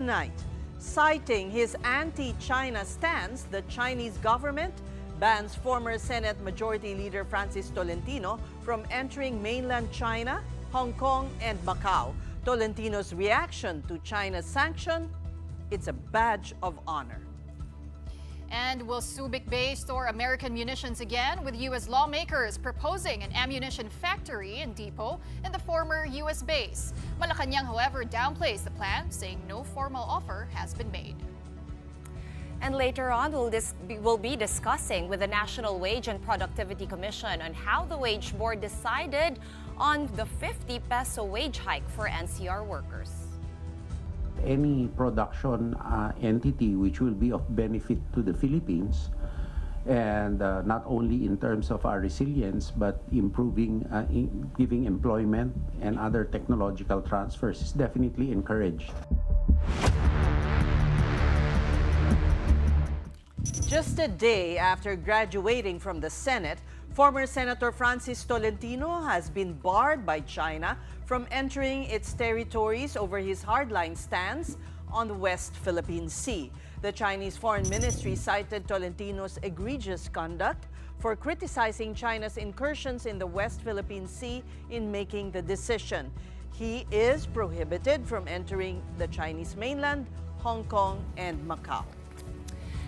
Tonight, citing his anti-China stance, the Chinese government bans former Senate Majority Leader Francis Tolentino from entering mainland China, Hong Kong, and Macau. Tolentino's reaction to China's sanction, it's a badge of honor. And will Subic Bay store American munitions again, with U.S. lawmakers proposing an ammunition factory and depot in the former U.S. base? Malacanang, however, downplays the plan, saying no formal offer has been made. And later on, we'll be discussing with the National Wage and Productivity Commission on how the Wage Board decided on the 50 peso wage hike for NCR workers. Any production entity which will be of benefit to the Philippines, and not only in terms of our resilience, but improving, giving employment and other technological transfers is definitely encouraged. Just a day after graduating from the Senate, former Senator Francis Tolentino has been barred by China from entering its territories over his hardline stance on the West Philippine Sea. The Chinese Foreign Ministry cited Tolentino's egregious conduct for criticizing China's incursions in the West Philippine Sea in making the decision. He is prohibited from entering the Chinese mainland, Hong Kong, and Macau.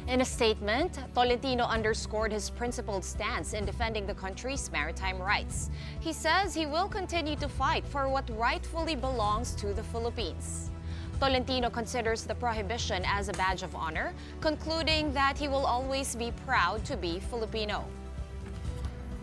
In a statement, Tolentino underscored his principled stance in defending the country's maritime rights. He says he will continue to fight for what rightfully belongs to the Philippines. Tolentino considers the prohibition as a badge of honor, concluding that he will always be proud to be Filipino.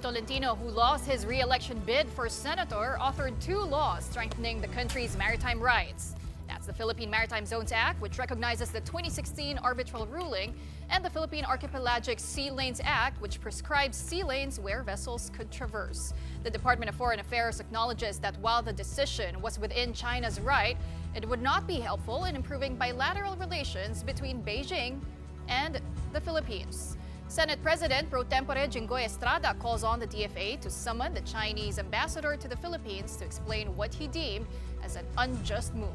Tolentino, who lost his re-election bid for senator, authored 2 laws strengthening the country's maritime rights. That's the Philippine Maritime Zones Act, which recognizes the 2016 arbitral ruling, and the Philippine Archipelagic Sea Lanes Act, which prescribes sea lanes where vessels could traverse. The Department of Foreign Affairs acknowledges that while the decision was within China's right, it would not be helpful in improving bilateral relations between Beijing and the Philippines. Senate President pro tempore Jinggoy Estrada calls on the DFA to summon the Chinese ambassador to the Philippines to explain what he deemed as an unjust move.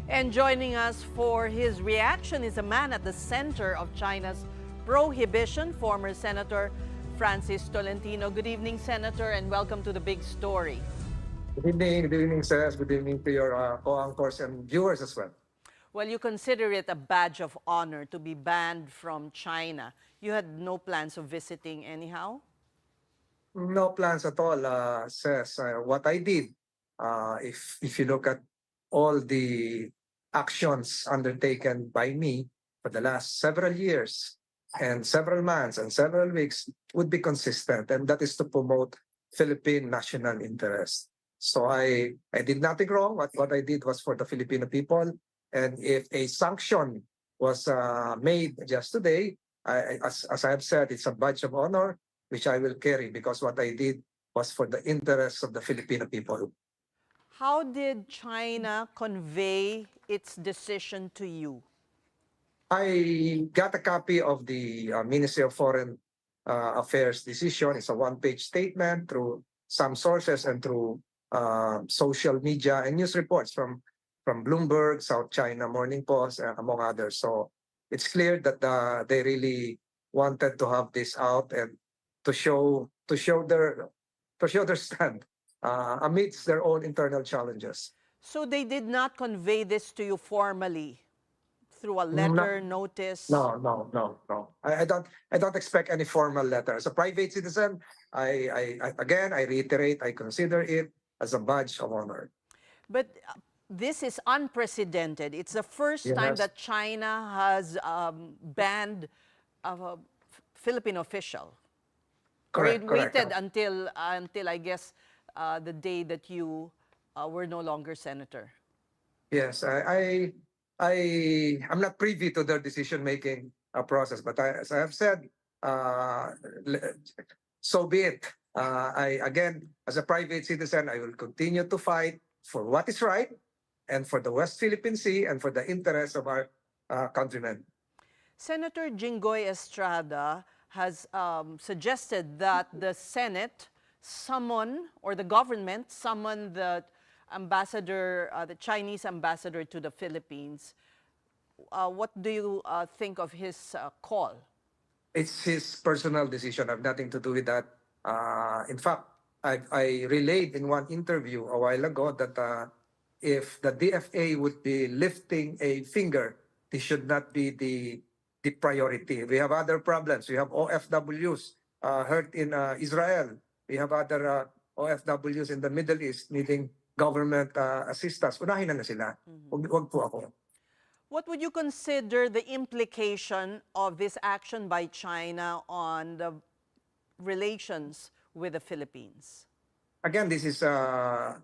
And joining us for his reaction is a man at the center of China's prohibition, former Senator Francis Tolentino. Good evening, Senator, and welcome to The Big Story. Good evening, Sara. Good evening to your co-anchors and viewers as well. Well, you consider it a badge of honor to be banned from China. You had no plans of visiting anyhow? No plans at all, Says. What I did, if you look at all the actions undertaken by me for the last several years and several months and several weeks would be consistent, and that is to promote Philippine national interest. So I did nothing wrong. What I did was for the Filipino people, and if a sanction was made just today, as I have said, it's a badge of honor which I will carry, because what I did was for the interests of the Filipino people. How did China convey its decision to you? I got a copy of the Ministry of Foreign Affairs decision. It's a 1-page statement through some sources and through social media and news reports from Bloomberg, South China Morning Post, among others. So it's clear that they really wanted to have this out and to show their stand amidst their own internal challenges. So they did not convey this to you formally through a letter, notice? No. I don't expect any formal letter. As a private citizen, I reiterate, I consider it as a badge of honor. But this is unprecedented. It's the first time that China has banned a Philippine official. Correct. Waited until I guess the day that you were no longer senator. Yes, I'm not privy to their decision-making process, but as I have said, so be it. Again, as a private citizen, I will continue to fight for what is right and for the West Philippine Sea and for the interests of our countrymen. Senator Jinggoy Estrada has suggested that the Senate summon, or the government summon, the the Chinese ambassador to the Philippines. What do you think of his call? It's his personal decision. I have nothing to do with that. In fact, I relayed in one interview a while ago that if the DFA would be lifting a finger, this should not be the priority. We have other problems. We have OFWs hurt in Israel. We have other OFWs in the Middle East needing government assistance. Unahin na sila. Huwag po ako. What would you consider the implication of this action by China on the relations with the Philippines? Again, this is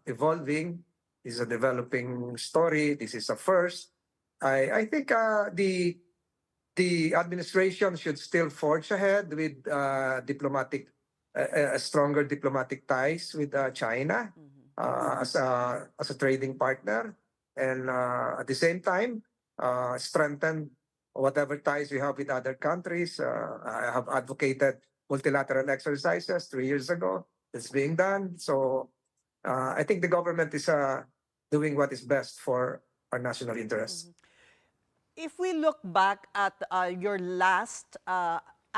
evolving. This is a developing story. This is a first. I think the administration should still forge ahead with stronger diplomatic ties with China as a trading partner, and at the same time strengthen whatever ties we have with other countries. I have advocated multilateral exercises 3 years ago. It's being done. So I think the government is doing what is best for our national interests. If we look back at your last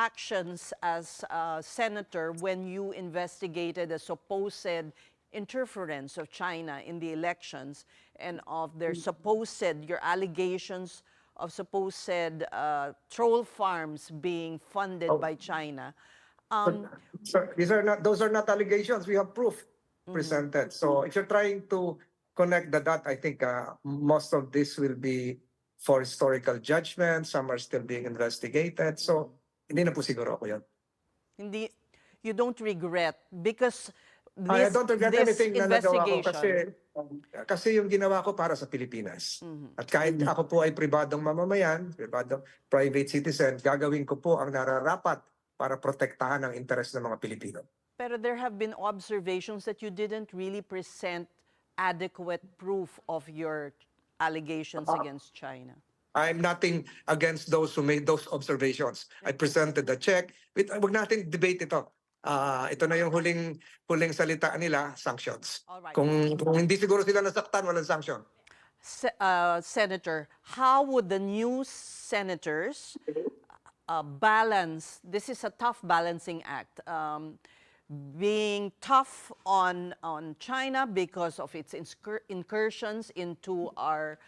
actions as senator when you investigated a supposed interference of China in the elections and of their your allegations of supposed troll farms being funded by China. Those are not allegations. We have proof presented. So if you're trying to connect the dot, I think most of this will be for historical judgment. Some are still being investigated. So hindi na po siguro ako yan. You don't regret because I don't regret anything na nagawa ko investigation. kasi yung ginawa ko para sa Pilipinas. At kahit ako po ay pribadong mamamayan, private citizen, gagawin ko po ang nararapat para protektahan ang interes ng mga Pilipino. Pero there have been observations that you didn't really present adequate proof of your allegations against China. I'm nothing against those who made those observations. I presented the check. Wag natin debate ito. Ito na yung huling salita nila, sanctions. Alright. Kung hindi siguro sila nasaktan, walang sanction. Senator, how would the new senators balance, this is a tough balancing act, being tough on China because of its incursions into our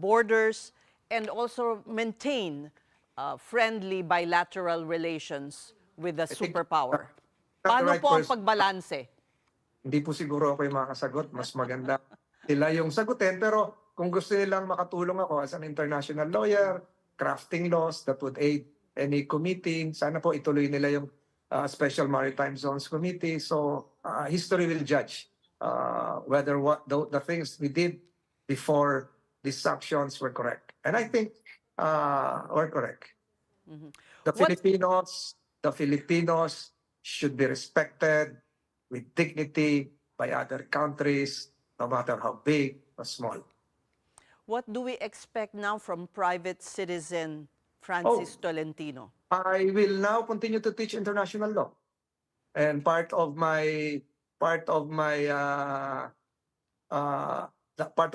borders, and also maintain friendly bilateral relations with the superpower? Paano po ang pagbalanse? Hindi po siguro ako yung makasagot. Mas maganda sila yung sagutin. Pero kung gusto nilang makatulong ako as an international lawyer, crafting laws that would aid any committee, sana po ituloy nila yung Special Maritime Zones Committee. So history will judge whether the things we did before these sanctions were correct. And I think we're correct. The Filipinos should be respected with dignity by other countries, no matter how big or small. What do we expect now from private citizen Francis Tolentino? I will now continue to teach international law, and part of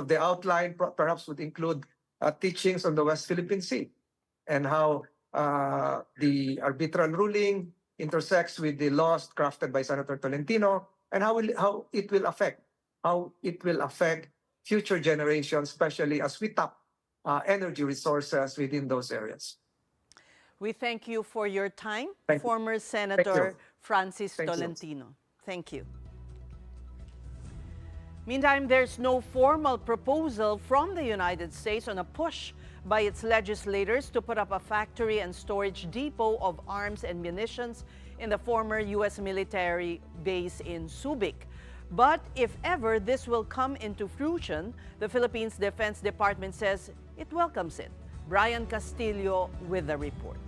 the outline perhaps would include teachings on the West Philippine Sea and how the arbitral ruling intersects with the laws crafted by Senator Tolentino, and how it will affect future generations, especially as we tap energy resources within those areas. We thank you for your time, Thank you. former Senator Francis Thank you. Tolentino. Thank you. Meantime, there's no formal proposal from the United States on a push by its legislators to put up a factory and storage depot of arms and munitions in the former U.S. military base in Subic. But if ever this will come into fruition, the Philippines Defense Department says it welcomes it. Brian Castillo with the report.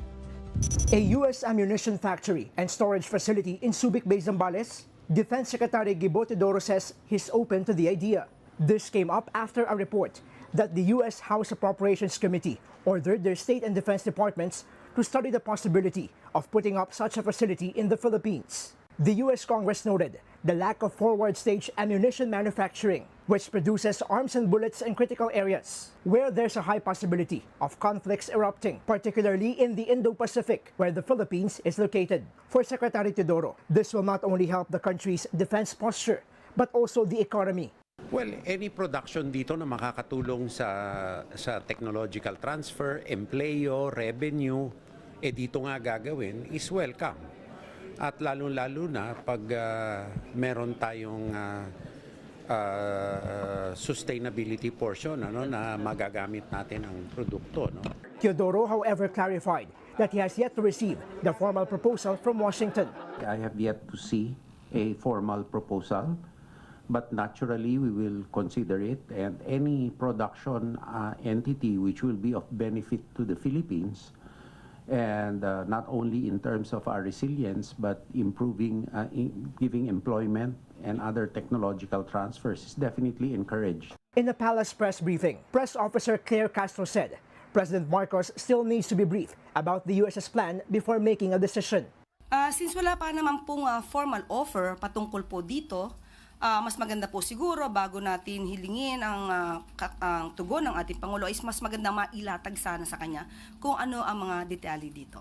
A U.S. ammunition factory and storage facility in Subic Bay, Zambales, Defense Secretary Gibo Teodoro says he's open to the idea. This came up after a report that the U.S. House Appropriations Committee ordered their state and defense departments to study the possibility of putting up such a facility in the Philippines. The U.S. Congress noted the lack of forward-stage ammunition manufacturing which produces arms and bullets in critical areas, where there's a high possibility of conflicts erupting, particularly in the Indo-Pacific, where the Philippines is located. For Secretary Teodoro, this will not only help the country's defense posture, but also the economy. Well, any production dito na makakatulong sa technological transfer, empleo, revenue, dito nga gagawin is welcome. At lalo-lalo na pag meron tayong sustainability portion na magagamit natin ang produkto. Teodoro, however, clarified that he has yet to receive the formal proposal from Washington. I have yet to see a formal proposal, but naturally we will consider it, and any production entity which will be of benefit to the Philippines, and not only in terms of our resilience, but improving, giving employment and other technological transfers is definitely encouraged. In the palace press briefing, Press Officer Claire Castro said President Marcos still needs to be briefed about the US's plan before making a decision. Since wala pa naman pong formal offer patungkol po dito, mas maganda po siguro bago natin hilingin ang tugon ng ating Pangulo is mas maganda mailatag sana sa kanya kung ano ang mga detalye dito.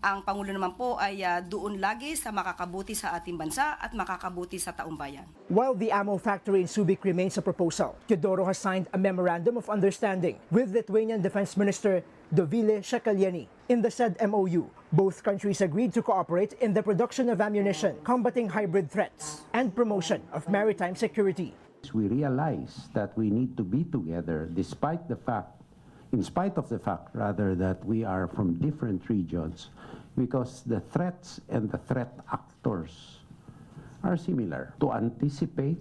Ang Pangulo naman po ay doon lagi sa makakabuti sa ating bansa at makakabuti sa taong bayan. While the ammo factory in Subic remains a proposal, Teodoro has signed a memorandum of understanding with Lithuanian Defense Minister Dovile Šakalienė. In the said MOU, both countries agreed to cooperate in the production of ammunition, combating hybrid threats, and promotion of maritime security. We realize that we need to be together in spite of the fact that we are from different regions, because the threats and the threat actors are similar. To anticipate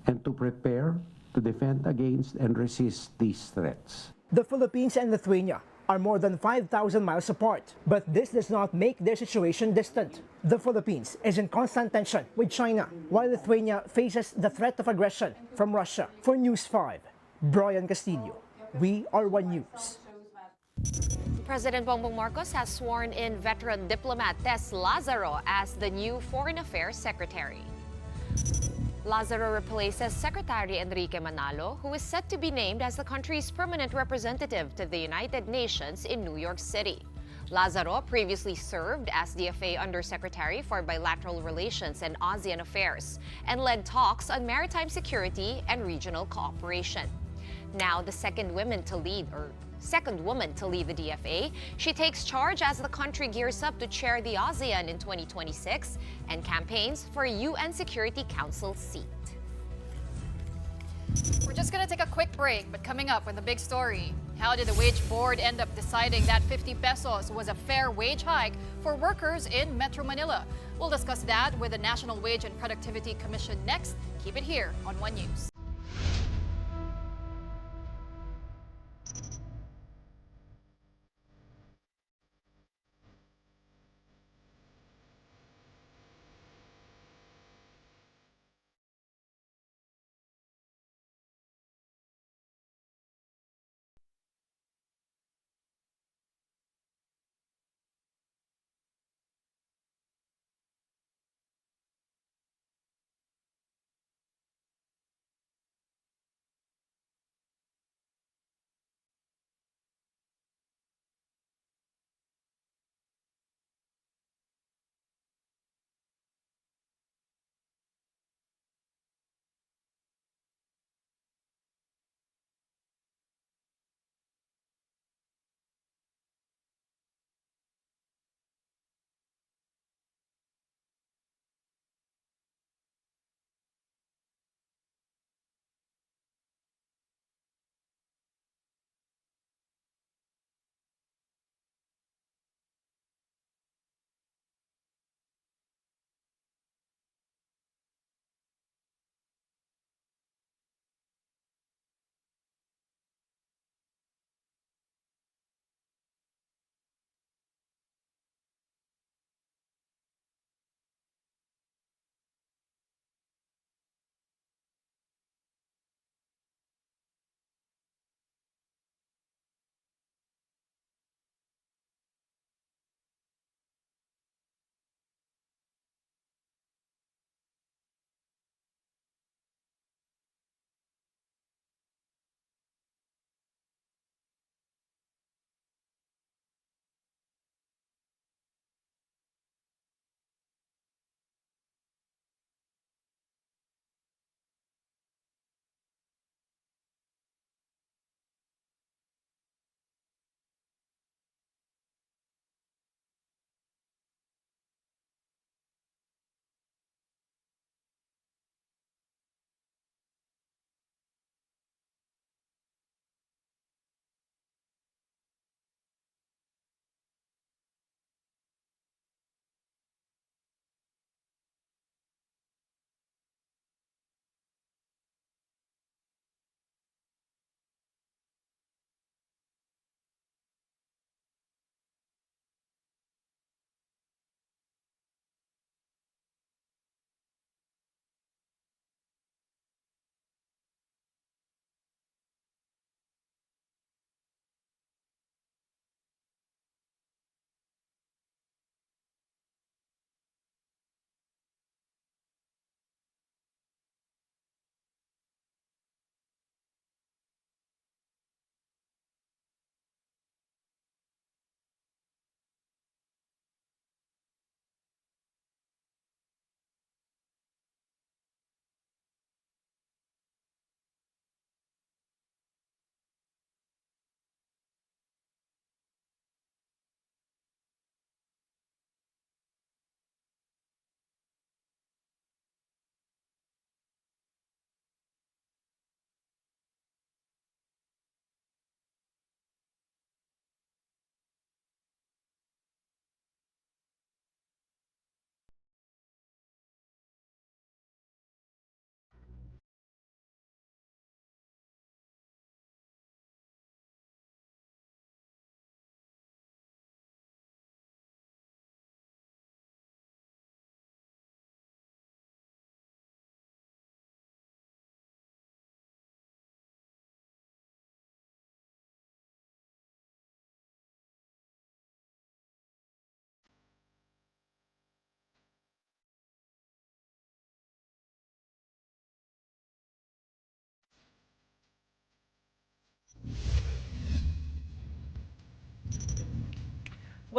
and to prepare to defend against and resist these threats. The Philippines and Lithuania are more than 5,000 miles apart, but this does not make their situation distant. The Philippines is in constant tension with China, while Lithuania faces the threat of aggression from Russia. For News 5, Brian Castillo, We Are One News. President Bongbong Marcos has sworn in veteran diplomat Tess Lazaro as the new Foreign Affairs Secretary. Lazaro replaces Secretary Enrique Manalo, who is set to be named as the country's permanent representative to the United Nations in New York City. Lazaro previously served as DFA Undersecretary for Bilateral Relations and ASEAN Affairs and led talks on maritime security and regional cooperation. Now the second woman to lead the DFA, she takes charge as the country gears up to chair the ASEAN in 2026 and campaigns for a UN Security Council seat. We're just going to take a quick break, but coming up with a big story. How did the wage board end up deciding that 50 pesos was a fair wage hike for workers in Metro Manila? We'll discuss that with the National Wage and Productivity Commission next. Keep it here on One News.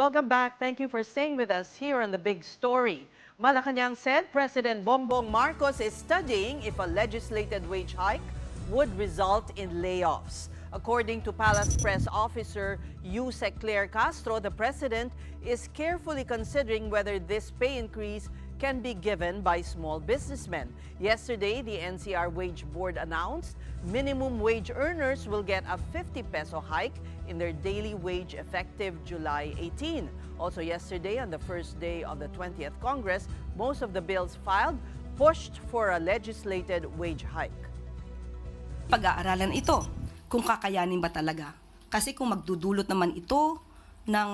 Welcome back. Thank you for staying with us here on The Big Story. Malacanang said President Bongbong Marcos is studying if a legislated wage hike would result in layoffs. According to Palace Press Officer Yusek Claire Castro, the president is carefully considering whether this pay increase can be given by small businessmen. Yesterday, the NCR Wage Board announced minimum wage earners will get a 50 peso hike in their daily wage effective July 18. Also yesterday, on the first day of the 20th Congress, most of the bills filed pushed for a legislated wage hike. Pag-aaralan ito kung kakayanin ba talaga. Kasi kung magdudulot naman ito ng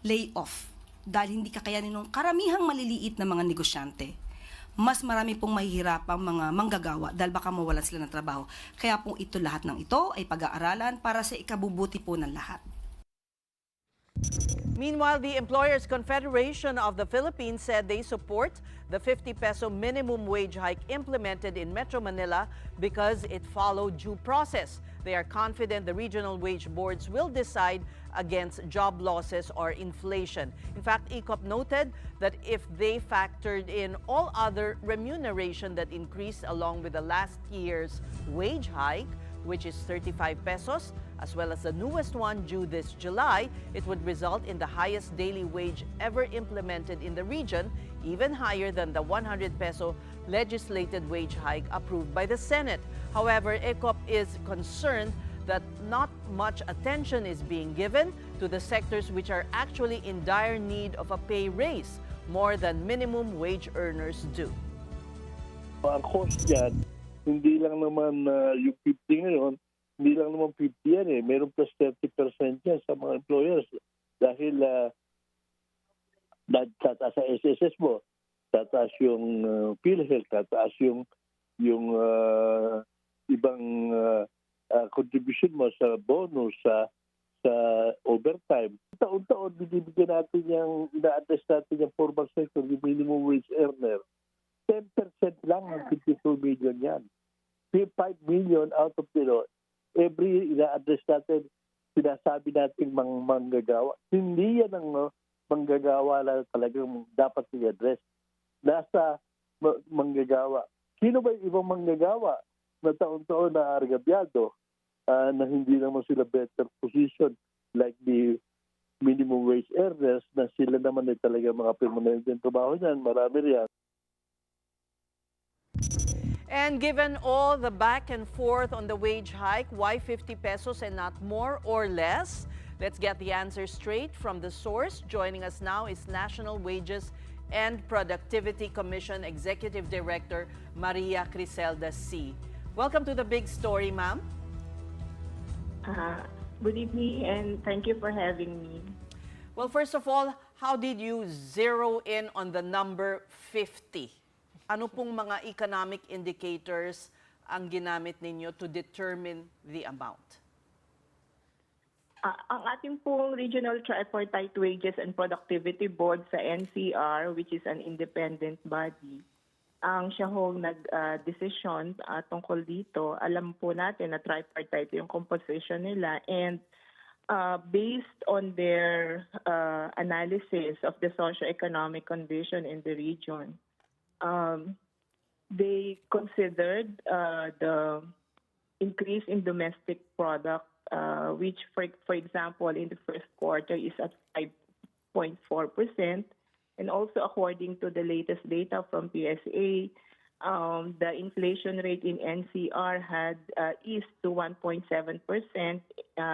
layoff dahil hindi kakayanin ng karamihang maliliit na mga negosyante, mas marami pong mahihirapang mga manggagawa dahil baka mawalan sila ng trabaho. Kaya po ito lahat ng ito ay pag-aaralan para sa ikabubuti po ng lahat. Meanwhile, the Employers Confederation of the Philippines said they support the 50 peso minimum wage hike implemented in Metro Manila because it followed due process. They are confident the regional wage boards will decide against job losses or inflation. In fact, ECOP noted that if they factored in all other remuneration that increased along with the last year's wage hike, which is 35 pesos, as well as the newest one due this July, it would result in the highest daily wage ever implemented in the region, even higher than the 100 peso legislated wage hike approved by the Senate. However, ECOP is concerned that not much attention is being given to the sectors which are actually in dire need of a pay raise, more than minimum wage earners do. Ang cost yan, hindi lang naman yung 50 ngayon, hindi lang naman 50 yan eh. Meron plus 30% yan sa mga employers. Dahil tataas sa SSS mo, tataas yung PhilHealth, tataas yung ibang contribution mo sa bonus, sa overtime. Taon-taon, binibigyan natin yung, ina-address natin yung formal sector, yung minimum wage earner. 10% lang ang 52 million yan. 5 million out of every ina-address natin, sinasabi natin manggagawa. Hindi yan ang manggagawa na talagang dapat i-address. Nasa manggagawa. Sino ba yung ibang manggagawa na taon-taon na argabyado na hindi naman sila better position like the minimum wage earners na sila naman ay talaga mga permanenteng trabaho niyan. Marami riyan. And given all the back and forth on the wage hike, why 50 pesos and not more or less? Let's get the answer straight from the source. Joining us now is National Wages and Productivity Commission Executive Director Maria Criselda C. Welcome to The Big Story, ma'am. Good evening and thank you for having me. Well, first of all, how did you zero in on the number 50? Ano pong mga economic indicators ang ginamit ninyo to determine the amount? Ang ating pong Regional Tripartite Wages and Productivity Board sa NCR, which is an independent body, ang siya hong nag-desisyon tungkol dito. Alam po natin na tripartite yung composition nila and based on their analysis of the socio-economic condition in the region, they considered the increase in domestic product, which, for example, in the first quarter is at 5.4%. And also, according to the latest data from PSA, the inflation rate in NCR had eased to 1.7%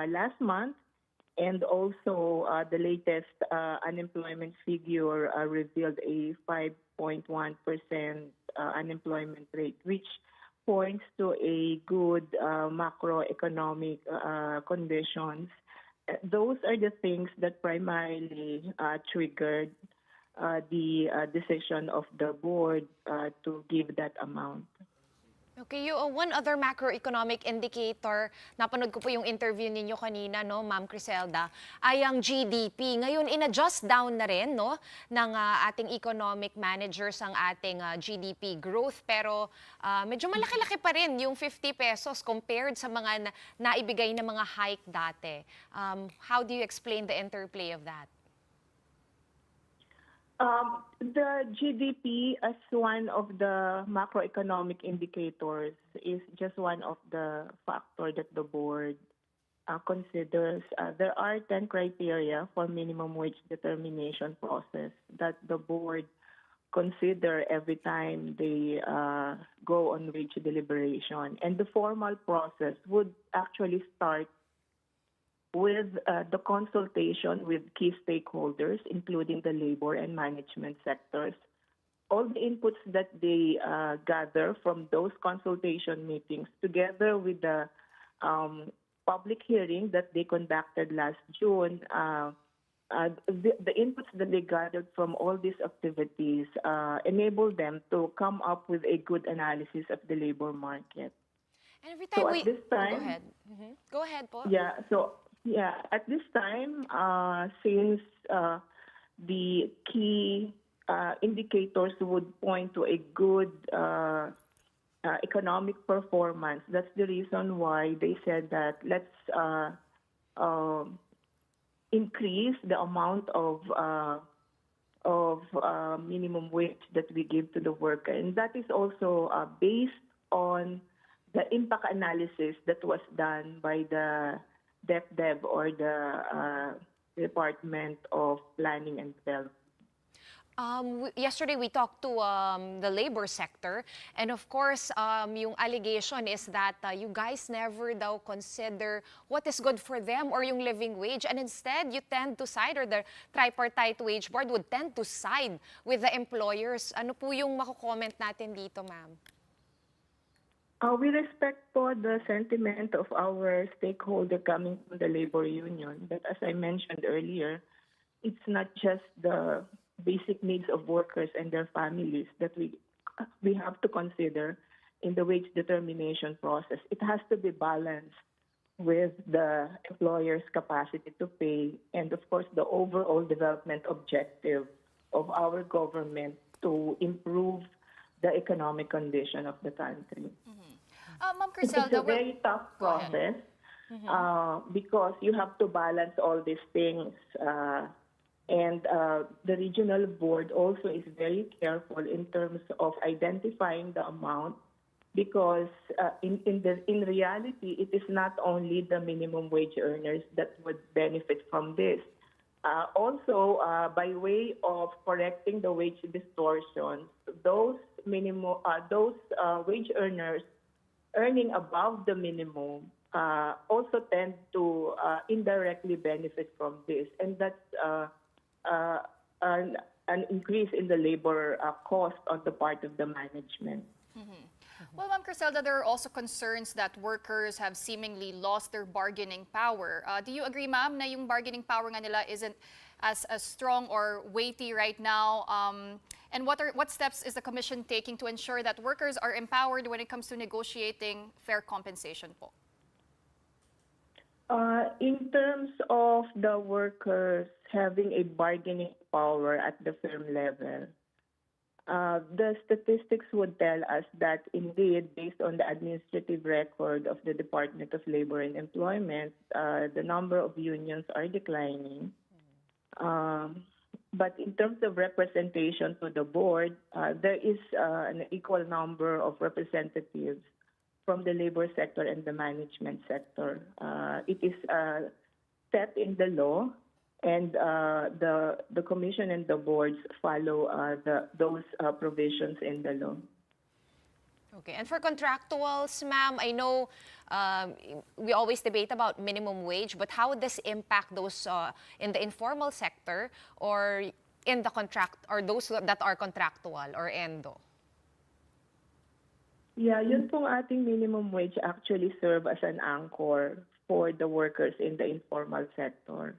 last month. And also, the latest unemployment figure revealed a 5.1% unemployment rate, which points to a good macroeconomic conditions. Those are the things that primarily triggered the decision of the board to give that amount. Okay, one other macroeconomic indicator, napanood ko po yung interview ninyo kanina, no, Ma'am Criselda, ay ang GDP. Ngayon, in-adjust down na rin, no, ng ating economic managers ang ating GDP growth. Pero medyo malaki-laki pa rin yung 50 pesos compared sa mga naibigay na mga hike dati. How do you explain the interplay of that? The GDP as one of the macroeconomic indicators is just one of the factors that the board considers. There are 10 criteria for minimum wage determination process that the board consider every time they go on wage deliberation. And the formal process would actually start with the consultation with key stakeholders, including the labor and management sectors. All the inputs that they gather from those consultation meetings, together with the public hearing that they conducted last June, the inputs that they gathered from all these activities enable them to come up with a good analysis of the labor market. And every time So at this time, go ahead. Go ahead po. Yeah, at this time, since the key indicators would point to a good economic performance, that's the reason why they said that let's increase the amount of minimum wage that we give to the worker. And that is also based on the impact analysis that was done by the DepDev or the Department of Planning and Development. Yesterday, we talked to the labor sector, and of course, yung allegation is that you guys never daw consider what is good for them or yung living wage, and instead, you tend to side, or the tripartite wage board would tend to side with the employers. Ano po yung mako-comment natin dito, ma'am? We respect po the sentiment of our stakeholder coming from the labor union, but as I mentioned earlier, it's not just the basic needs of workers and their families that we have to consider in the wage determination process. It has to be balanced with the employer's capacity to pay and, of course, the overall development objective of our government to improve the economic condition of the country. Ma'am It's Criselda, a very tough process because you have to balance all these things. And the regional board also is very careful in terms of identifying the amount because in reality, it is not only the minimum wage earners that would benefit from this. Also, by way of correcting the wage distortion, those wage earners earning above the minimum also tend to indirectly benefit from this, and that's an increase in the labor cost on the part of the management. Well, Ma'am Criselda, there are also concerns that workers have seemingly lost their bargaining power. Do you agree, ma'am, na yung bargaining power nga nila isn't as strong or weighty right now? And what steps is the Commission taking to ensure that workers are empowered when it comes to negotiating fair compensation po? In terms of the workers having a bargaining power at the firm level, the statistics would tell us that indeed, based on the administrative record of the Department of Labor and Employment, the number of unions are declining. But in terms of representation to the board, there is an equal number of representatives from the labor sector and the management sector. It is set in the law, and the commission and the boards follow those provisions in the law. Okay, and for contractuals, ma'am, I know we always debate about minimum wage, but how would this impact those in the informal sector or in the contract, or those that are contractual or endo? Yeah, yun pong ating minimum wage actually serve as an anchor for the workers in the informal sector.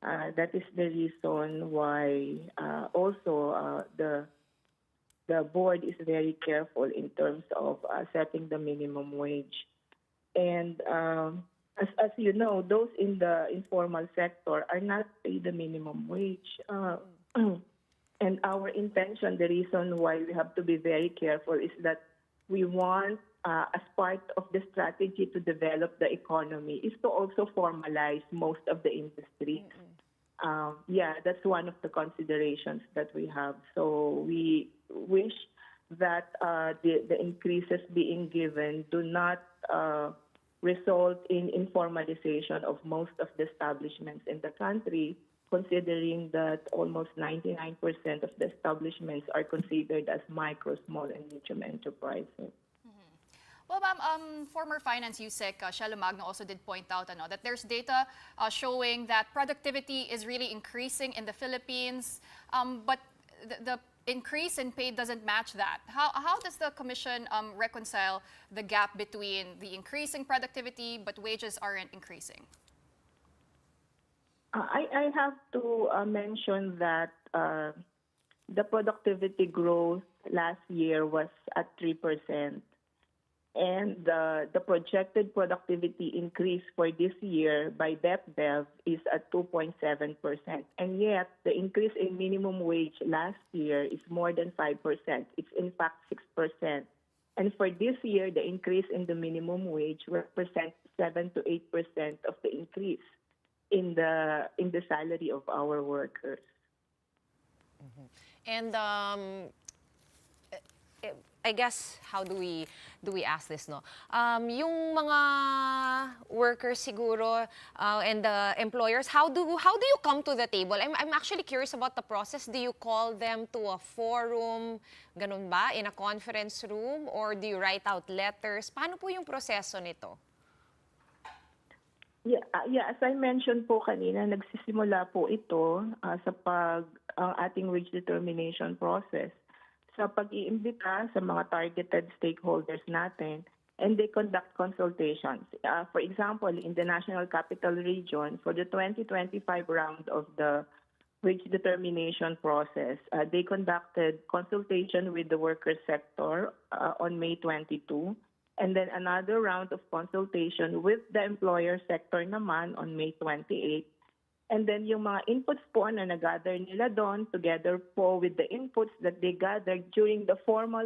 That is the reason why also the the board is very careful in terms of setting the minimum wage. And as you know, those in the informal sector are not paid the minimum wage. And our intention, the reason why we have to be very careful is that we want, as part of the strategy to develop the economy, is to also formalize most of the industry. Yeah, that's one of the considerations that we have. So we wish that the increases being given do not result in informalization of most of the establishments in the country, considering that almost 99% of the establishments are considered as micro, small, and medium enterprises. Well, ma'am, former Finance USEC Shelo Magno also did point out that there's data showing that productivity is really increasing in the Philippines, but the increase in pay doesn't match that. How does the Commission reconcile the gap between the increasing productivity but wages aren't increasing? I have to mention that the productivity growth last year was at 3%. And the projected productivity increase for this year by DepDev is at 2.7%. And yet, the increase in minimum wage last year is more than 5%. It's in fact 6%. And for this year, the increase in the minimum wage represents 7 to 8% of the increase in the salary of our workers. And I guess, how do we ask this, no? Yung mga workers siguro and the employers, how do you come to the table? I'm actually curious about the process. Do you call them to a forum, ganun ba, in a conference room, or do you write out letters? Paano po yung proseso nito? Yeah, as I mentioned po kanina, nagsisimula po ito sa ating wage determination process sa pag-iimbita sa mga targeted stakeholders natin, and they conduct consultations. For example, in the National Capital Region, for the 2025 round of the wage determination process, they conducted consultation with the worker sector on May 22, and then another round of consultation with the employer sector naman on May 28. And then yung mga inputs po na nag-gather nila doon, together po with the inputs that they gathered during the formal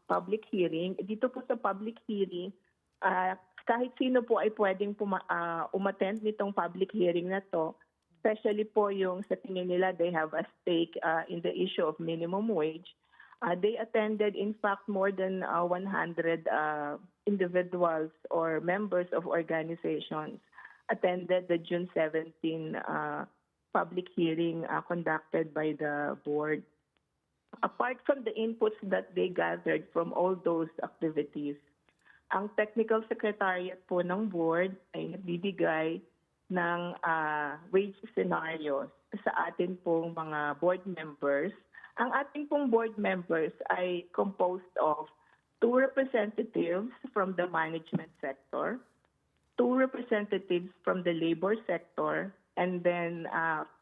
public hearing. Dito po sa public hearing, kahit sino po ay pwedeng umattend nitong public hearing na to, especially po yung sa tingin nila they have a stake in the issue of minimum wage. They attended, in fact, more than 100 individuals or members of organizations attended the June 17 public hearing conducted by the board. Apart from the inputs that they gathered from all those activities, ang technical secretariat po ng board ay nagbibigay ng wage scenarios sa atin pong mga board members. Ang ating pong board members ay composed of 2 representatives from the management sector, 2 representatives from the labor sector, and then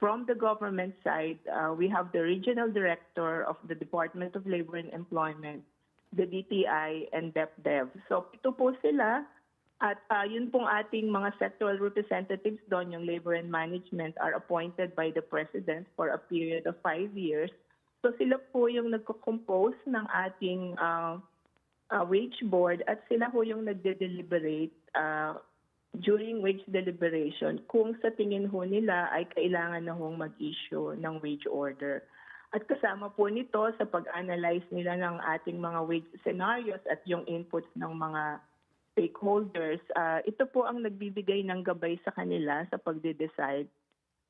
from the government side, we have the regional director of the Department of Labor and Employment, the DTI, and DepDev. So ito po sila, at yun pong ating mga sectoral representatives doon, yung labor and management, are appointed by the President for a period of 5 years. So sila po yung nagko-compose ng ating wage board, at sila po yung nagde-deliberate during wage deliberation kung sa tingin ho nila ay kailangan na hong mag-issue ng wage order. At kasama po nito sa pag-analyze nila ng ating mga wage scenarios at yung inputs ng mga stakeholders, ito po ang nagbibigay ng gabay sa kanila sa pagde-decide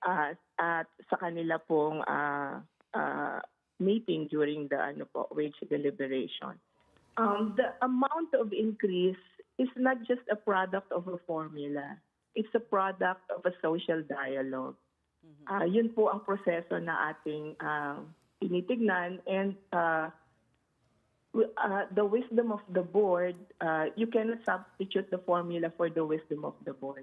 at sa kanila pong meeting during the wage deliberation. The amount of increase is not just a product of a formula. It's a product of a social dialogue. Yun po ang proseso na ating tinitignan, and the wisdom of the board, you cannot substitute the formula for the wisdom of the board.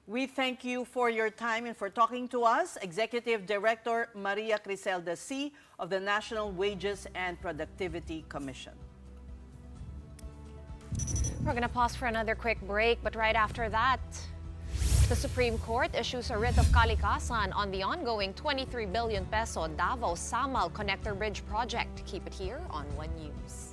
We thank you for your time and for talking to us, Executive Director Maria Criselda C. of the National Wages and Productivity Commission. We're going to pause for another quick break, but right after that, the Supreme Court issues a writ of Kalikasan on the ongoing 23 billion peso Davao-Samal Connector Bridge project. Keep it here on One News.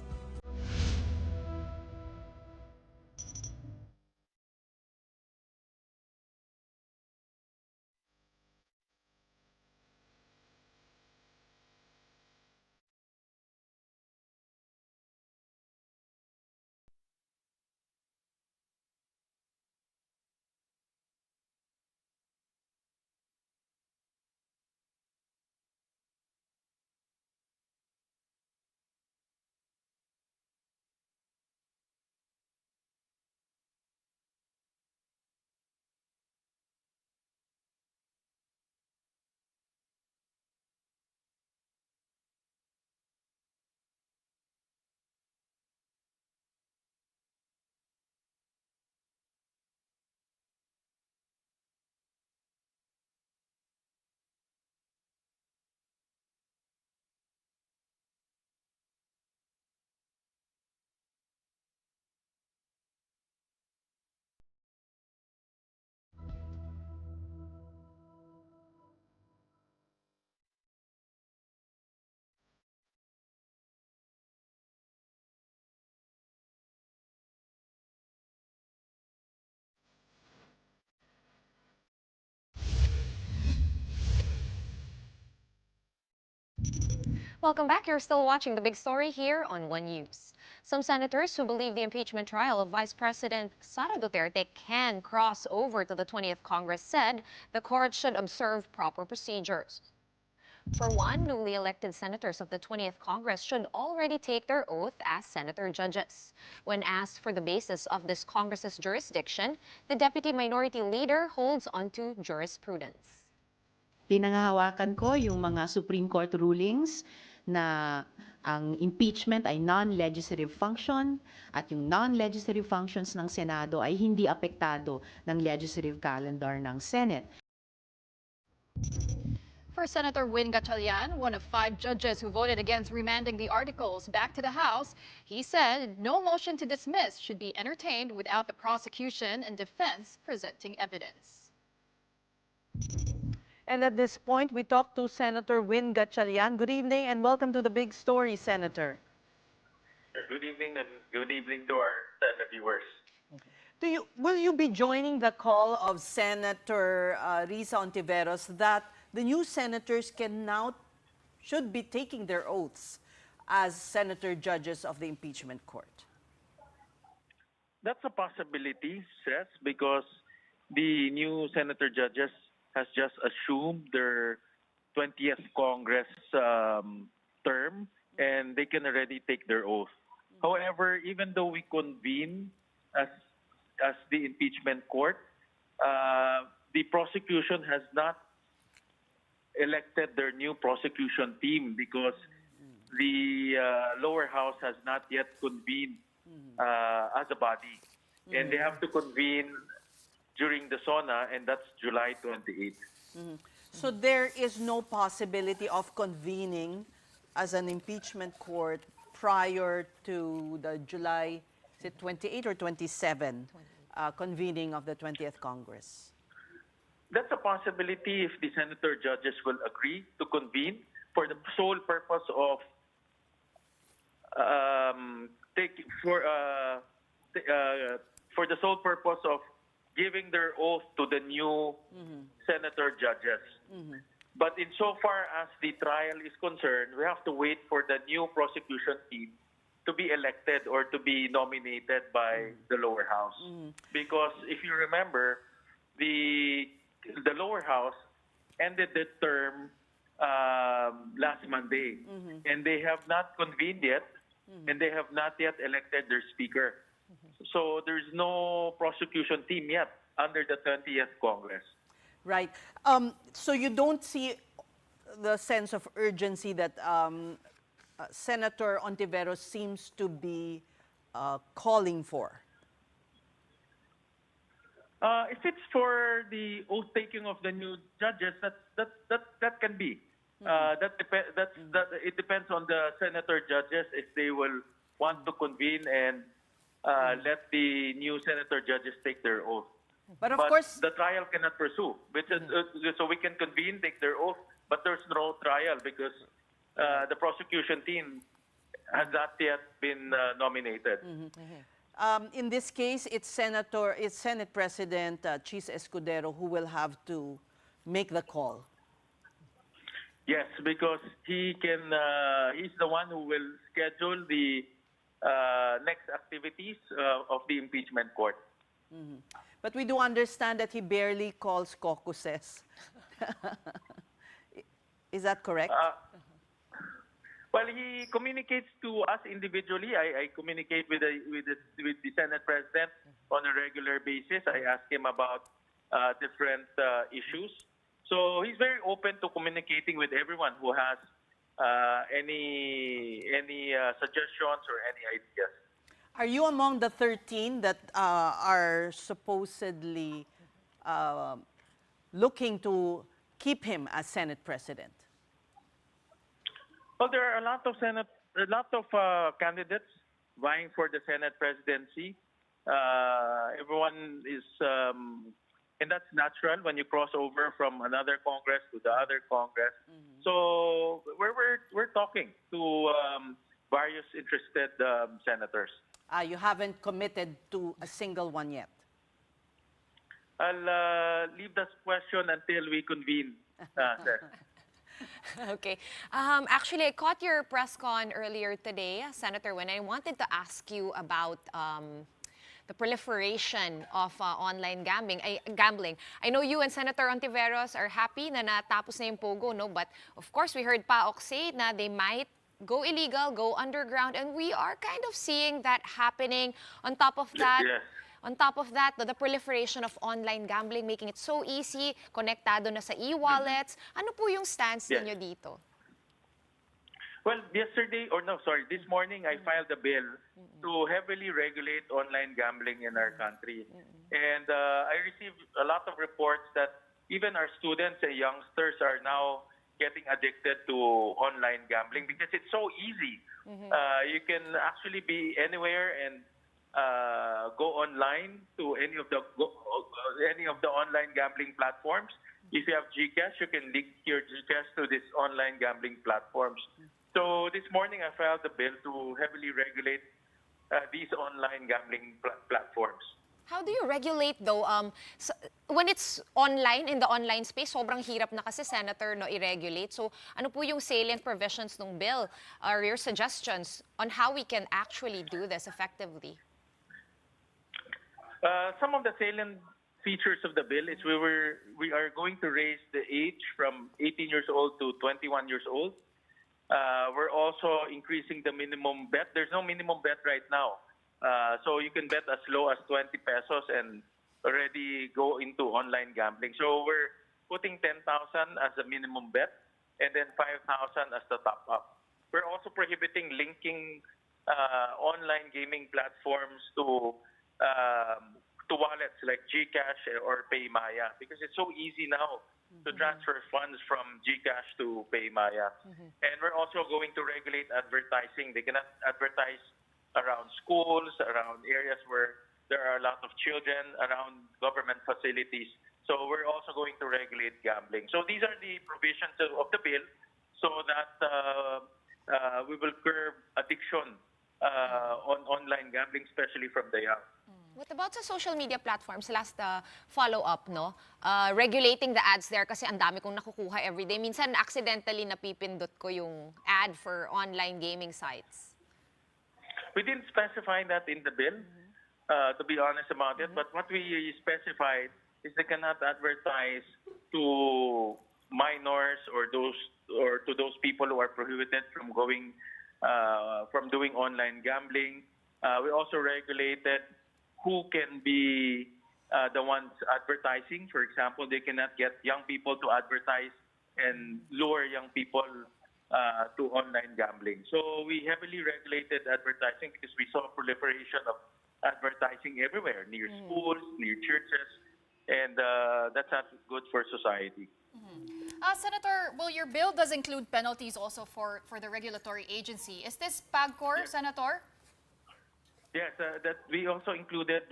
Welcome back. You're still watching The Big Story here on One News. Some senators who believe the impeachment trial of Vice President Sara Duterte can cross over to the 20th Congress said the court should observe proper procedures. For one, newly elected senators of the 20th Congress should already take their oath as senator judges. When asked for the basis of this Congress's jurisdiction, the deputy minority leader holds onto jurisprudence. Pinangahawakan ko yung mga Supreme Court rulings na ang impeachment ay non-legislative function at yung non-legislative functions ng Senado ay hindi apektado ng legislative calendar ng Senate. For Senator Win Gatchalian, one of 5 judges who voted against remanding the articles back to the House, he said no motion to dismiss should be entertained without the prosecution and defense presenting evidence. And at this point, we talk to Senator Win Gatchalian. Good evening and welcome to The Big Story, Senator. Good evening and good evening to our viewers. Will you be joining the call of Senator Risa Ontiveros that the new senators should be taking their oaths as senator judges of the impeachment court? That's a possibility, Seth, because the new senator judges has just assumed their 20th Congress term, and they can already take their oath. However, even though we convene as the impeachment court, the prosecution has not elected their new prosecution team because the lower house has not yet convened as a body. And they have to convene during the SONA, and that's July 28th. So there is no possibility of convening as an impeachment court prior to the July, is it 28 or 27 convening of the 20th Congress? That's a possibility if the senator judges will agree to convene for the sole purpose of giving their oath to the new senator judges. But insofar as the trial is concerned, we have to wait for the new prosecution team to be elected or to be nominated by the lower house. Because if you remember, the lower house ended the term last Monday, and they have not convened yet, and they have not yet elected their speaker. So there's no prosecution team yet under the 20th Congress. Right. So you don't see the sense of urgency that Senator Ontiveros seems to be calling for? If it's for the oath taking of the new judges, that can be. It depends on the senator judges if they will want to convene and let the new senator judges take their oath. But of course, the trial cannot pursue, so we can convene, take their oath, but there's no trial because the prosecution team has not yet been nominated. in this case, it's Senate President Chis Escudero who will have to make the call. Yes, because he's the one who will schedule the next activities of the impeachment court. But we do understand that he barely calls caucuses. Is that correct? Well, he communicates to us individually. I communicate with the Senate President on a regular basis. I ask him about different issues. So he's very open to communicating with everyone who has any suggestions or any ideas. Are you among the 13 that are supposedly looking to keep him as Senate President? Well, there are a lot of candidates vying for the Senate presidency. Everyone is, and that's natural when you cross over from another Congress to the other Congress. So we're talking to various interested senators. You haven't committed to a single one yet. I'll leave this question until we convene, sir. Okay. Actually, I caught your press con earlier today, Senator, when I wanted to ask you about the proliferation of online gambling. I know you and Senator Ontiveros are happy na natapos na yung Pogo, no? But of course, we heard PAOK say na they might go illegal, go underground, and we are kind of seeing that happening. On top of that, Yes. On top of that, the proliferation of online gambling, making it so easy, konektado na sa e-wallets. Ano po yung stance Yes. ninyo dito? Well, this morning I filed a bill to heavily regulate online gambling in our country. And I received a lot of reports that even our students and youngsters are now getting addicted to online gambling because it's so easy. You can actually be anywhere and go online to any of the online gambling platforms. If you have GCash, you can link your GCash to these online gambling platforms. So this morning I filed a bill to heavily regulate these online gambling platforms. How do you regulate though? When it's online, in the online space, sobrang hirap na kasi, Senator, no, i-regulate. So ano po yung salient provisions ng bill or your suggestions on how we can actually do this effectively? Some of the salient features of the bill is we are going to raise the age from 18 years old to 21 years old. We're also increasing the minimum bet. There's no minimum bet right now. So you can bet as low as 20 pesos and already go into online gambling. So we're putting 10,000 as a minimum bet and then 5,000 as the top up. We're also prohibiting linking online gaming platforms to wallets like GCash or PayMaya because it's so easy now to transfer funds from GCash to PayMaya. And we're also going to regulate advertising. They cannot advertise around schools, around areas where there are a lot of children, around government facilities. So we're also going to regulate gambling. So these are the provisions of the bill so that we will curb addiction on online gambling, especially from the young. What about sa social media platforms? Last follow-up, no? Regulating the ads there kasi ang dami kong nakukuha everyday. Minsan, accidentally napipindot ko yung ad for online gaming sites. We didn't specify that in the bill, to be honest about it. But what we specified is they cannot advertise to minors or to those people who are prohibited from doing online gambling. We also regulated who can be the ones advertising. For example, they cannot get young people to advertise and lure young people to online gambling. So we heavily regulated advertising because we saw proliferation of advertising everywhere, near schools, near churches, and that's not good for society. Senator, well, your bill does include penalties also for the regulatory agency. Is this PAGCOR, Senator? Yes, that we also included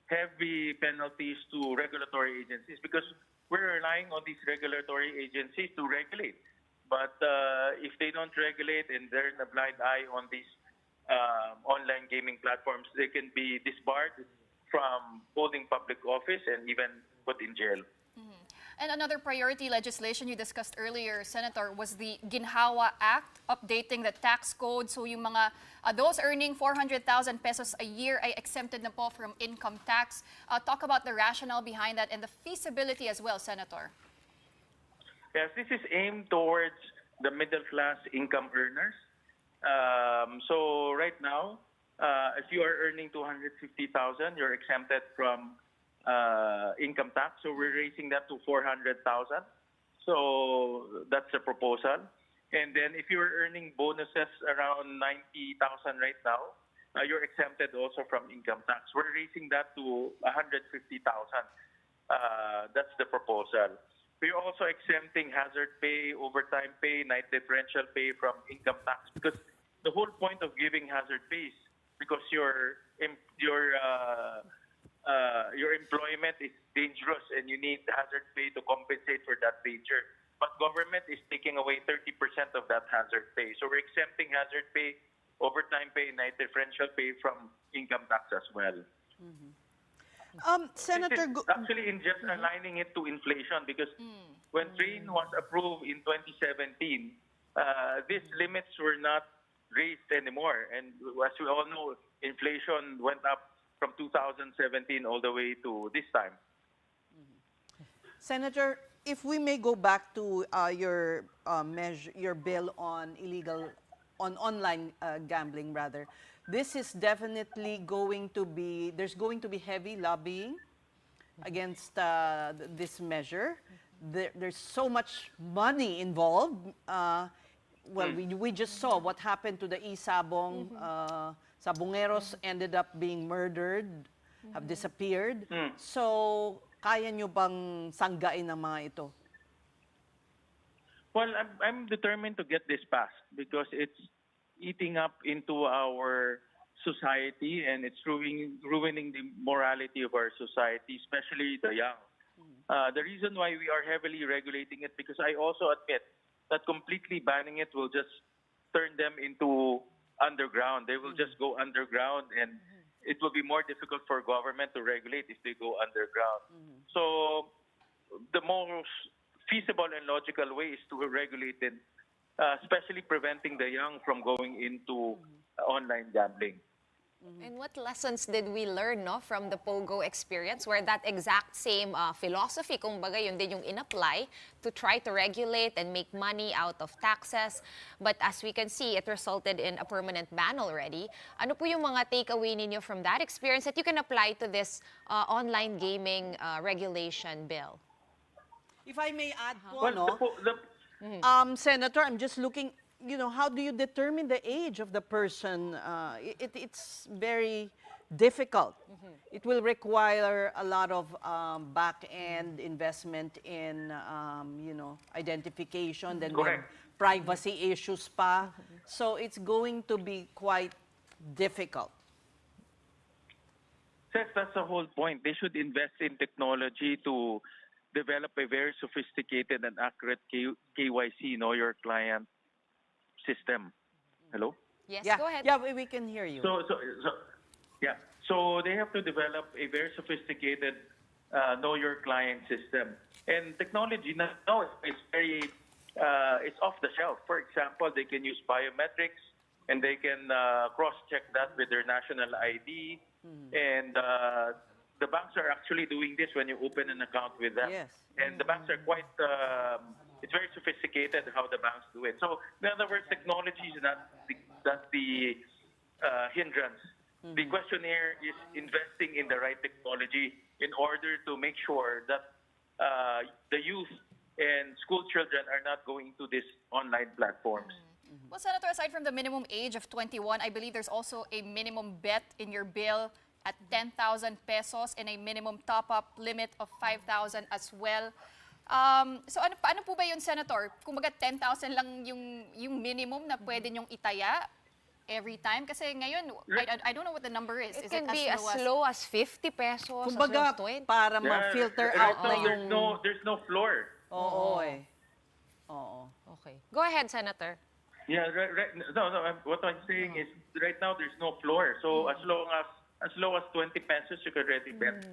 heavy penalties to regulatory agencies because we're relying on these regulatory agencies to regulate. But if they don't regulate and they're in a blind eye on these online gaming platforms, they can be disbarred from holding public office and even put in jail. And another priority legislation you discussed earlier, Senator, was the Ginhawa Act, updating the tax code. So yung mga those earning 400,000 pesos a year ay exempted na po from income tax. Talk about the rationale behind that and the feasibility as well, Senator. Yes, this is aimed towards the middle class income earners. So right now, if you are earning 250,000, you're exempted from income tax. So we're raising that to 400,000. So that's the proposal. And then if you're earning bonuses around 90,000 right now, you're exempted also from income tax. We're raising that to 150,000. That's the proposal. We're also exempting hazard pay, overtime pay, night differential pay from income tax because the whole point of giving hazard pay is because your employment is dangerous and you need hazard pay to compensate for that danger. But government is taking away 30% of that hazard pay. So we're exempting hazard pay, overtime pay, night differential pay from income tax as well. Senator, actually in just aligning it to inflation because when train was approved in 2017, these limits were not raised anymore. And as we all know, inflation went up from 2017 all the way to this time. Senator, if we may go back to your bill on online gambling rather, this is definitely going to be, there's going to be heavy lobbying against this measure. There's so much money involved. We just saw what happened to the Isabong. Sabongeros ended up being murdered, have disappeared. So, kaya nyo bang sanggain ng mga ito? Well, I'm determined to get this passed because it's eating up into our society and it's ruining the morality of our society, especially the young. The reason why we are heavily regulating it, because I also admit that completely banning it will just turn them into underground. They will just go underground and it will be more difficult for government to regulate if they go underground. So the most feasible and logical way is to regulate it, especially preventing the young from going into online gambling. And what lessons did we learn from the POGO experience where that exact same philosophy, kumbaga yun din yung in-apply to try to regulate and make money out of taxes. But as we can see, it resulted in a permanent ban already. Ano po yung mga takeaway ninyo from that experience that you can apply to this online gaming regulation bill? If I may add po, Senator, I'm just looking, how do you determine the age of the person? It's very difficult. It will require a lot of back-end investment in, identification, then we have privacy issues pa. So it's going to be quite difficult. Yes, that's the whole point. They should invest in technology to develop a very sophisticated and accurate KYC, know your client system. Hello? Yes, Yeah, go ahead. yeah, we can hear you. So they have to develop a very sophisticated know your client system. And technology now is very, it's off the shelf. For example, they can use biometrics and they can cross-check that with their national ID. And the banks are actually doing this when you open an account with them. Yes. And the banks are quite, it's very sophisticated how the banks do it. So in other words, technology is not the hindrance. The question here is investing in the right technology in order to make sure that the youth and school children are not going to these online platforms. Well, Senator, aside from the minimum age of 21, I believe there's also a minimum bet in your bill at 10,000 pesos and a minimum top-up limit of 5,000 as well. So paano po ba yun, Senator? Kumbaga 10,000 lang yung minimum na pwede nyong itaya every time? Kasi ngayon, I don't know what the number is. It Is can it be as low as 50 pesos, Kumbaga, as low as 20. para ma-filter right out na now, yung... there's no floor. Oo eh. Oo. Okay. Go ahead, Senator. Yeah, no. What I'm saying is right now there's no floor. So as low as 20 pesos, you could already bet.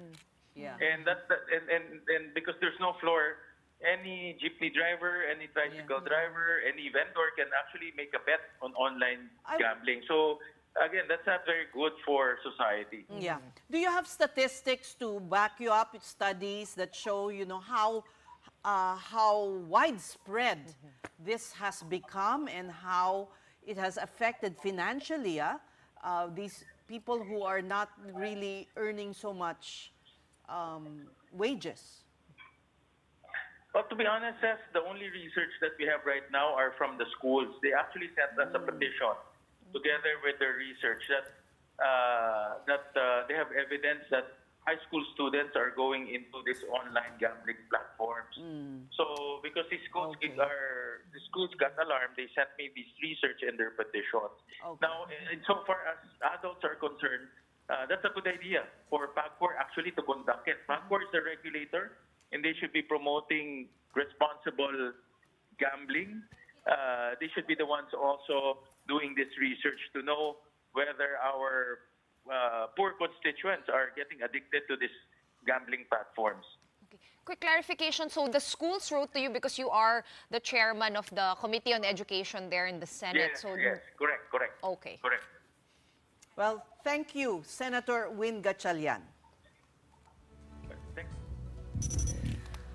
Yeah. And and because there's no floor, any jeepney driver, any tricycle driver, any vendor can actually make a bet on online gambling. So again, that's not very good for society. Yeah. Do you have statistics to back you up with studies that show, how widespread this has become and how it has affected financially these people who are not really earning so much wages? Well, to be honest, the only research that we have right now are from the schools. They actually sent us a petition together with their research that they have evidence that high school students are going into these online gambling platforms. So because the schools got alarmed, they sent me this research in their petition. Now, so far as adults are concerned, that's a good idea for PAGCOR actually to conduct it. PAGCOR is the regulator, and they should be promoting responsible gambling. They should be the ones also doing this research to know whether our poor constituents are getting addicted to these gambling platforms. Okay. Quick clarification. So the schools wrote to you because you are the chairman of the Committee on Education there in the Senate. Yes, correct. Okay. Correct. Well, thank you, Senator Win Gatchalian. Thanks.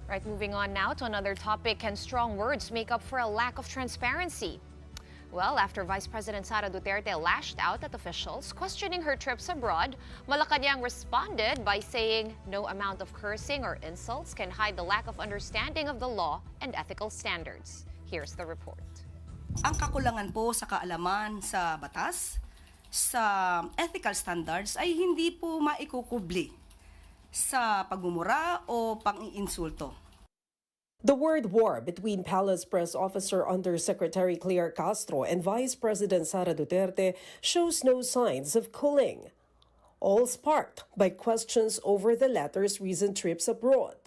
Right, moving on now to another topic. Can strong words make up for a lack of transparency? Well, after Vice President Sara Duterte lashed out at officials questioning her trips abroad, Malacanang responded by saying no amount of cursing or insults can hide the lack of understanding of the law and ethical standards. Here's the report. Ang kakulangan po sa kaalaman sa batas, sa ethical standards ay hindi po maikukubli sa pagmumura o pang-iinsulto. The word war between Palace Press Officer Undersecretary Claire Castro and Vice President Sara Duterte shows no signs of cooling, all sparked by questions over the latter's recent trips abroad.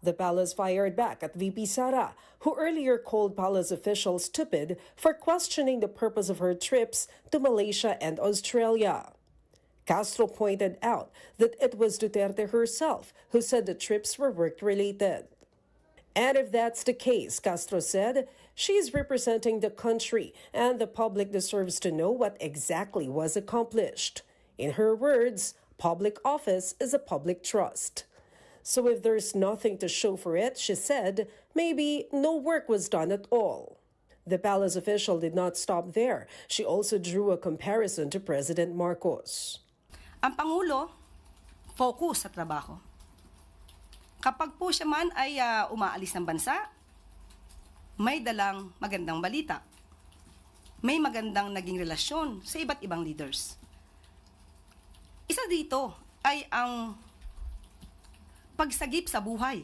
The palace fired back at VP Sara, who earlier called palace officials stupid for questioning the purpose of her trips to Malaysia and Australia. Castro pointed out that it was Duterte herself who said the trips were work-related. And if that's the case, Castro said, she's representing the country and the public deserves to know what exactly was accomplished. In her words, public office is a public trust. So if there's nothing to show for it, she said, maybe no work was done at all. The palace official did not stop there. She also drew a comparison to President Marcos. Ang Pangulo, focus sa trabaho. Kapag po siya man ay umaalis ng bansa, may dalang magandang balita. May magandang naging relasyon sa iba't ibang leaders. Isa dito ay ang pagsagip sa buhay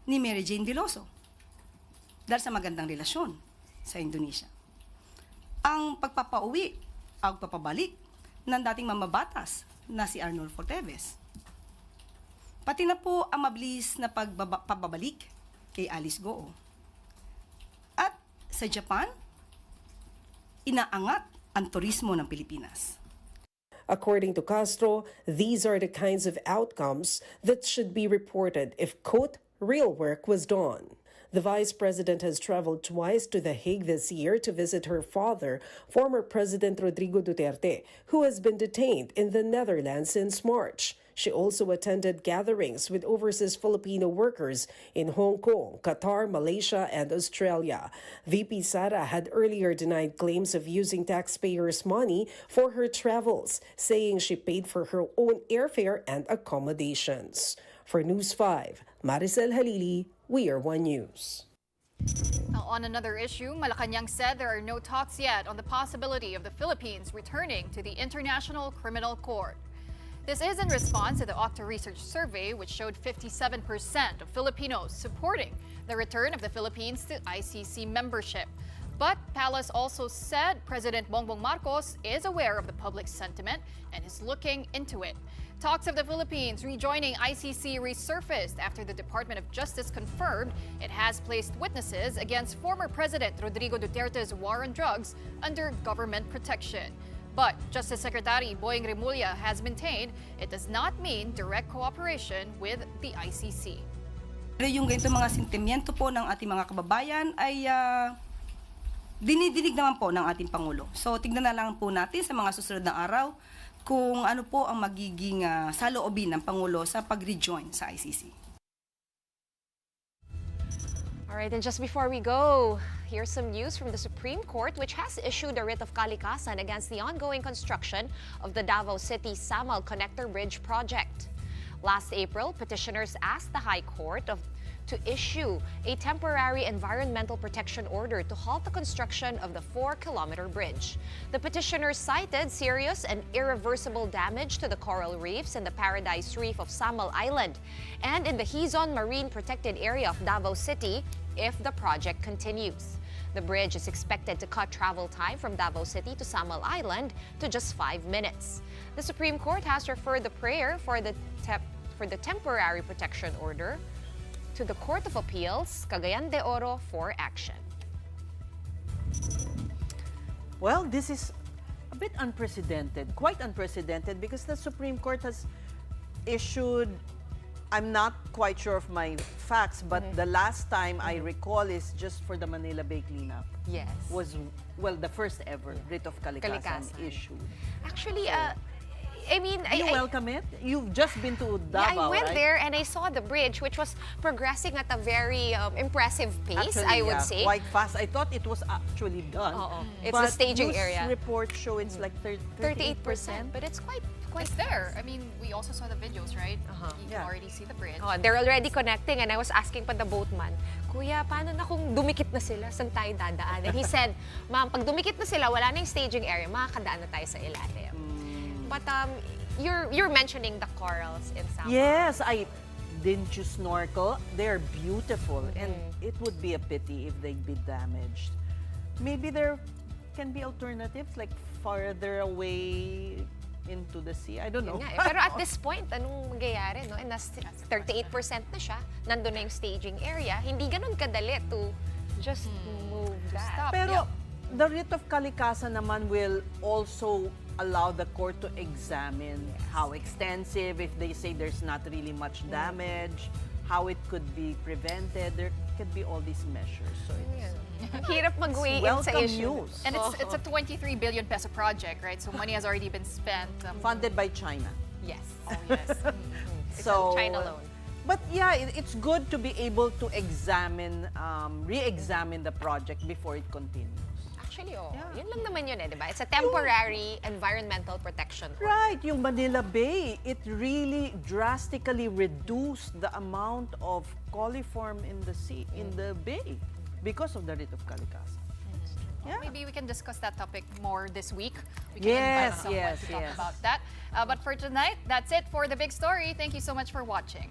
ni Mary Jane Veloso dahil sa magandang relasyon sa Indonesia. Ang pagpapauwi, ang pagpapabalik ng dating mamabatas na si Arnold Forteves. Pati na po ang mabilis na pagbabalik kay Alice Goo. At sa Japan, inaangat ang turismo ng Pilipinas. According to Castro, these are the kinds of outcomes that should be reported if, quote, real work was done. The vice president has traveled twice to The Hague this year to visit her father, former President Rodrigo Duterte, who has been detained in the Netherlands since March. She also attended gatherings with overseas Filipino workers in Hong Kong, Qatar, Malaysia, and Australia. VP Sara had earlier denied claims of using taxpayers' money for her travels, saying she paid for her own airfare and accommodations. For News 5, Maricel Halili, We Are One News. Now, on another issue, Malacanang said there are no talks yet on the possibility of the Philippines returning to the International Criminal Court. This is in response to the Octa Research Survey, which showed 57% of Filipinos supporting the return of the Philippines to ICC membership. But Palace also said President Bongbong Marcos is aware of the public sentiment and is looking into it. Talks of the Philippines rejoining ICC resurfaced after the Department of Justice confirmed it has placed witnesses against former President Rodrigo Duterte's war on drugs under government protection. But Justice Secretary Boying Remulla has maintained it does not mean direct cooperation with the ICC. Pero yung ganito mga sentimiento po ng ating mga kababayan ay dinidinig naman po ng ating Pangulo. So tignan na lang po natin sa mga susunod na araw kung ano po ang magiging saloobin ng Pangulo sa pag-rejoin sa ICC. All right, and just before we go, here's some news from the Supreme Court, which has issued a writ of Kalikasan against the ongoing construction of the Davao City Samal Connector Bridge project. Last April, petitioners asked the High Court to issue a temporary environmental protection order to halt the construction of the 4-kilometer bridge. The petitioners cited serious and irreversible damage to the coral reefs in the Paradise Reef of Samal Island and in the Hizon Marine Protected Area of Davao City if the project continues. The bridge is expected to cut travel time from Davao City to Samal Island to just 5 minutes. The Supreme Court has referred the prayer for the temporary protection order to the Court of Appeals, Cagayan de Oro, for action. Well, this is a bit unprecedented, quite unprecedented, because the Supreme Court has issued, I'm not quite sure of my facts, but the last time I recall is just for the Manila Bay cleanup. Yes. Was, well, the first ever writ of Kalikasan issued. Actually, I mean, Do you welcome it? You've just been to Davao, yeah, I went right? there and I saw the bridge, which was progressing at a very impressive pace, Actually, I would yeah, say. quite fast. I thought it was actually done. It's but the staging news area. reports show it's like 38%, but it's quite It's there. I mean, we also saw the videos, right? You can Yeah. already see the bridge. they're already connecting, and I was asking pa the boatman, Kuya, paano na kung dumikit na sila? Saan tayo dadaan? And he said, Ma'am, pag dumikit na sila, wala na yung staging area, makakadaan na tayo sa ilalim. But you're mentioning the corals in Samal. Yes, didn't you snorkel? They're beautiful, and it would be a pity if they'd be damaged. Maybe there can be alternatives, like farther away into the sea. I don't know. Yun nga, Pero at this point, anong mangyayari? No? And 38% na siya. Nandun na yung staging area. Hindi ganun kadali to just move that. Pero the writ of Kalikasan naman will also allow the court to examine how extensive, if they say there's not really much damage, how it could be prevented. There could be all these measures. So Hirap mag-weigh in sa welcome issue. news. And it's a 23 billion peso project, right? So money has already been spent. Funded by China. Yes. Oh, yes. So China loan. But yeah, it's good to be able to examine, re-examine the project before it continues. Actually, yun lang naman yun di ba? It's a temporary environmental protection order. Right, yung Manila Bay, it really drastically reduced the amount of coliform in the sea, in the bay, because of the writ of Kalikasan. Yeah. Maybe we can discuss that topic more this week. We can invite someone to talk about that. But for tonight, that's it for the big story. Thank you so much for watching.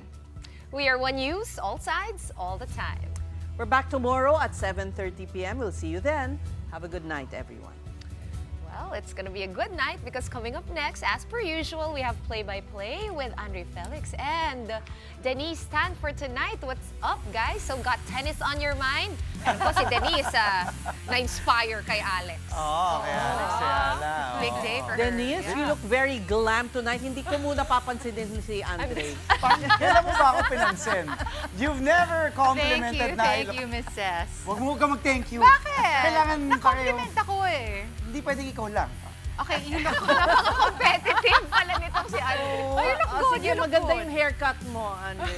We are One News, all sides, all the time. We're back tomorrow at 7:30 p.m. We'll see you then. Have a good night, everyone. Well, it's gonna be a good night because coming up next, as per usual, we have play-by-play with Andre Felix and Denise Tan for tonight. What's up, guys? So, got tennis on your mind? Ano po si Denise, na-inspire kay Alex. Kay Alex Ayala. Big day for her. Denise, you look very glam tonight. Hindi ko muna papansinin si Andre. Kailan mo ba ako pinansin? You've never complimented na Thank you, Miss Cess. Huwag mo ka mag-thank you. Bakit? Kailangan pareho. Na-compliment ako eh. Hindi pwedeng ikaw lang. Okay, yun ako. Napaka-competitive pala nitong si Andre. Oh, you look good, Sige, you look maganda good. yung haircut mo, Andre.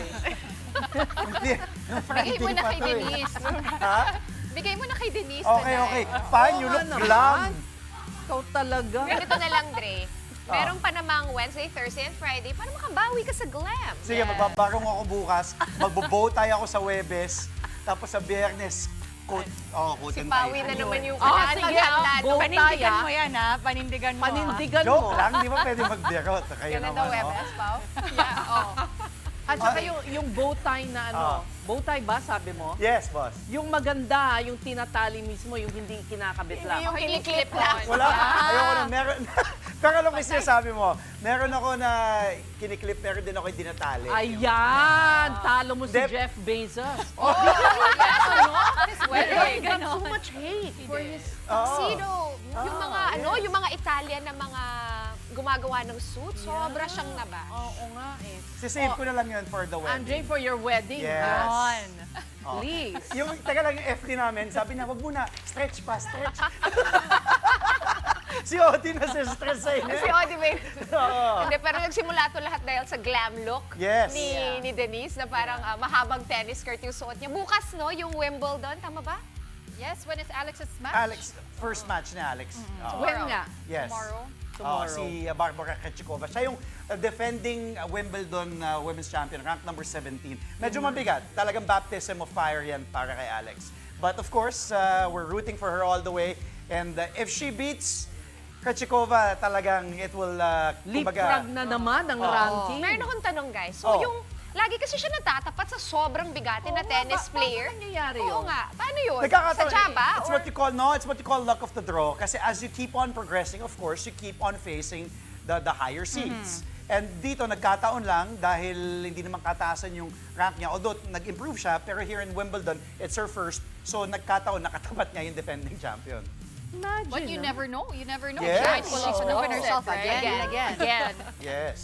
Bigay mo na kay pa to eh. Denise. Ha? Bigay mo na kay Denise Okay, tonight. okay. Fine, you Oo look nga glam. naman. Ikaw talaga. Ganito na lang, Dre. Meron pa namang Wednesday, Thursday, and Friday para makabawi ka sa glam. Sige, magbabarong ako bukas. Magbo-bow tie ako sa Webes. Tapos sa Biyernes, quote Si and Pawi tie. na naman yung Oh, unahan sige, maghanda go doon. panindigan mo yan, ha? Panindigan mo. Panindigan Joke mo. lang, di ba pwede magbiro? Kayo Yan na naman, daw, no? WebS, Pao. Yeah, oh. At saka yung bow tie na ano, bow tie ba sabi mo? Yes, boss. Yung maganda, yung tinatali mismo, yung hindi kinakabit lang. Yung kiniklip lang. Wala. Ayoko na. Meron. Pero alam ko yung sinasabi mo. Meron ako na kiniklip, meron din ako yung dinatali. Ayan! Talo mo si Dep- Jeff Bezos. Oh, yes, ano? His He wedding. got so much hate for his... Sino? Yung mga, yung mga Italian na mga gumagawa ng suit, sobra siyang nabash. Oo nga eh. Sisave ko na lang yun for the wedding. Andre, for your wedding, Yes. ha? Oh. Please. Yung, taga lang yung FD namin, sabi niya, wag muna, stretch pa, stretch. Si Oti na stress sa inyo. Si Odi, babe. Oo. Hindi, pero nagsimula to lahat dahil sa glam look Yes. ni Denise na parang mahabang tennis skirt yung suot niya. Bukas, no, yung Wimbledon, tama ba? Yes, when is Alex's match? Alex, first match ni Alex. Oo. When nga? Yes. Tomorrow. Tomorrow. Si Barbara Krejcikova. Siya yung defending Wimbledon women's champion, ranked number 17. Medyo mabigat. Talagang baptism of fire yan para kay Alex. But of course, we're rooting for her all the way. And if she beats Krejcikova, talagang it will, Leapfrog na naman ang ranking. Meron akong tanong, guys. So, Oh. yung lagi kasi siya natatapat sa sobrang bigati na tennis player. Paano nangyayari Oo yun? nga. Paano yun? Nagkakataon. Sadya ba? It's Or- what you call, it's what you call luck of the draw. Kasi as you keep on progressing, of course, you keep on facing the higher seeds. And dito, nagkataon lang dahil hindi naman kataasan yung rank niya. Although, nag-improve siya, pero here in Wimbledon, it's her first. So, nagkataon, nakatapat niya yung defending champion. Imagine, But you never know. You never know. Yes. She might pull off an Proven upset, herself right? again and again. Again. Yes.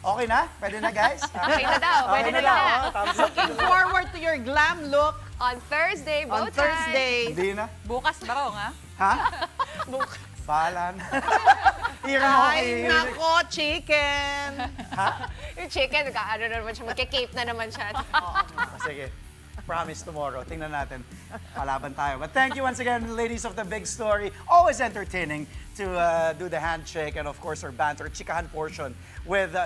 Okay na? Pwede na, guys? Okay na daw. Pwede na daw. na. Oh, thumbs up. Looking forward to your glam look On Thursday, on bow tie. Thursday. Hindi na? Bukas barong, ha? Ha? Bahala na. Ira mo Ay, nako, chicken! Ha? Yung chicken, ano na naman siya, magkikape na naman siya. Sige. Promise tomorrow. Tingnan natin. Palaban tayo. But thank you once again, ladies of the big story. Always entertaining to do the handshake and of course our banter, chikahan portion with the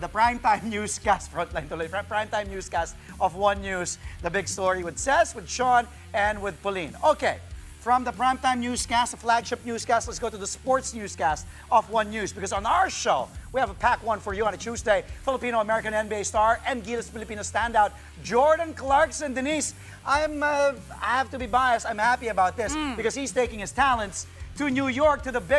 primetime newscast, frontline tuloy, primetime newscast of One News. The big story with Cez, with Sean, and with Pauline. Okay. From the primetime newscast, the flagship newscast, let's go to the sports newscast of One News. Because on our show, we have a packed one for you on a Tuesday. Filipino-American NBA star and Gilas Filipino standout, Jordan Clarkson. Denise, I have to be biased. I'm happy about this because he's taking his talents to New York, to the big